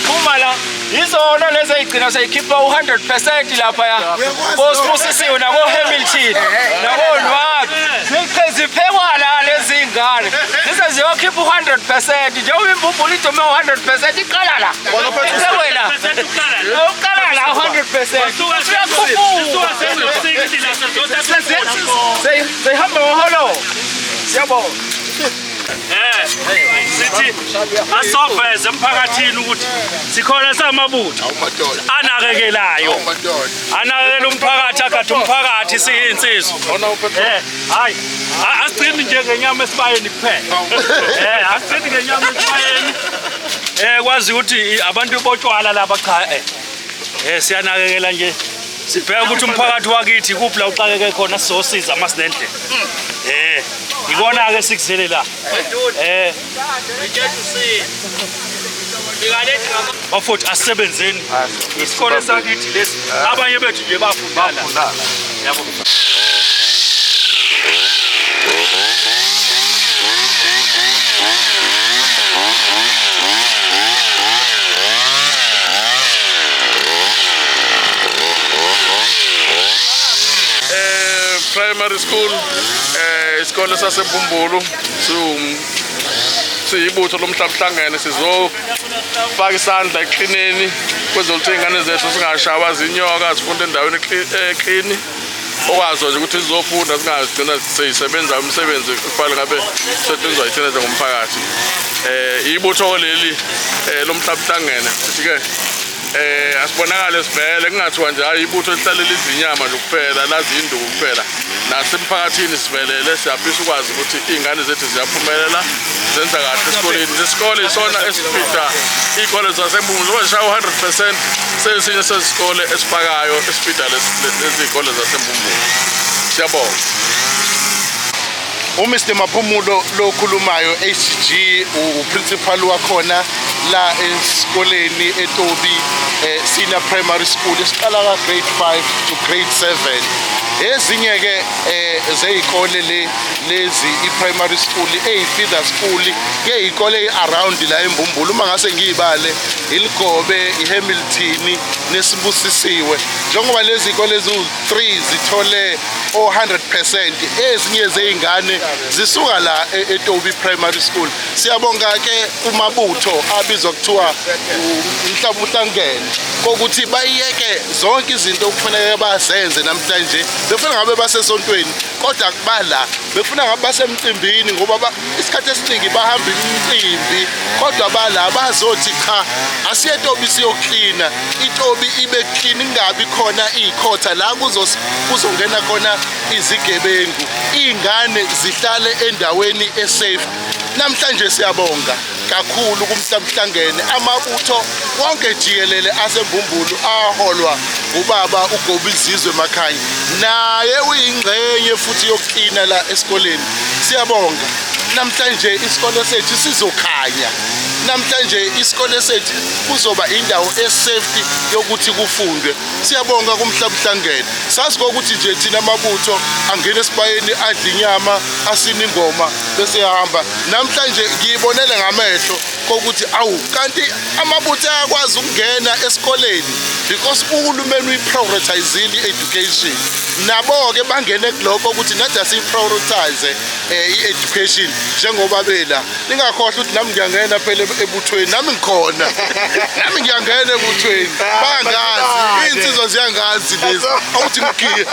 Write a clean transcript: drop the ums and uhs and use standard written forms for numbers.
Uma la izona lezi ayigcina seyikhipha u100% lapha ya. Bosibusisiwe nako Hamilton. Nako Nwabi. Ziphekwa la lezi ngane. Lezi ziyokhipha u100% nje imbumbulu idome u100% iqala la. Wena. Uqala la 100%. They have no hollow. Siyabona. Sithi asoveze emphakathini ukuthi sikhona samabutho anakekelayo anakekela umphakathi akade umphakathi siyinsizwa hayi asigcini nje ngenyama esibayeni kuphela asigcini ngenyama esibayeni kwazi ukuthi abantu botshwala laba cha siyanakekela nje sibheka ukuthi umphakathi wakithi kuphi la uxakeke khona sizosiza masinendlela ikona ke sikuzele la bafuthi asebenzeni isikole sakithi lesi abanye bethu nje bafundala yabo primary school isikole saseBumbulu siyibutho lomhlangano sizofaka isandla eklineni kwezokuthi ingane zethu singashawa zinyoka zifunde endaweni eclean okwazi nje ukuthi sizofunda singazigcina seyisebenza umsebenzi kufanele ngabe setshenziswa yithina njengomphakathi ibutho leli lomhlangano sithi ke asibonakale sivele kungathiwa nje hayi ibutho elihlalela izinyama nje kuphela lazi induku kuphela nasemphakathini sivelele siyafisa ukwazi ukuthi izingane zethu ziyaphumelela zenza kahle esikoleni isikole isona esipita ikole zaseBumbulu zishaya 100% sesinye sesikole esifakayo esipita lezi ikole zaseBumbulu siyabonga uMr Maphumulo lo khulumayo HG uprincipal wakhona la esikoleni eTobi senior primary school esiqala ka grade 5 to grade 7 ezinye ke zeyikole lezi iPrimary school feeder school ke ikole around la eMbumbulu uma ngase ngiyibale iLigobe iHamilton neSibusisiwe njengoba lezi ikole ezu3 zithole 100% ezinye zeingane zisuka la eTobi Primary School siyabonga ke kumabutho abizwa kuthiwa umhlabuhlangene kokuthi bayiyeke zonke izinto okufanele bazenze namhlanje befuna ngabe basesontweni kodwa kubala befuna ngabe basemcimbini ngoba isikhathi esiningi bahamba imicimbi kodwa bala bazothi cha asiye eTobi siyoklina iTobi ibe clean ingabi khona ikhotha la kuzongena khona izigebengu ingane zihlale endaweni esafe namhlanje siyabonga kakhulu kumhlangene amabutho wonke jikelele aseMbumbulu aholwa ubaba uGobizizwe Makhanya naye uyingcenye futhi yokuqina la esikoleni siyabonga namhlanje isikole sethu sizokhanya namhlanje isikole sethu kuzoba indawo esafety yokuthi kufundwe siyabonga kumhlabuhlangene sazi ukuthi nje thina amabutho angena esibayeni adla inyama asina ingoma bese yahamba namhlanje ngiyibonele ngamehlo kokuthi awu kanti amabutho ayakwazi ukungena esikoleni because uhulumeni uyiprioritizile education nabo ke bangene kuloko ukuthi nathi asiprioritize i-education njengoba bela ningakhohlwa ukuthi nami ngiyangena phela ebuthweni nami ngikhona nami ngiyangena ebuthweni bangazi insizwa ziyangazi lezi awuthi ngigiya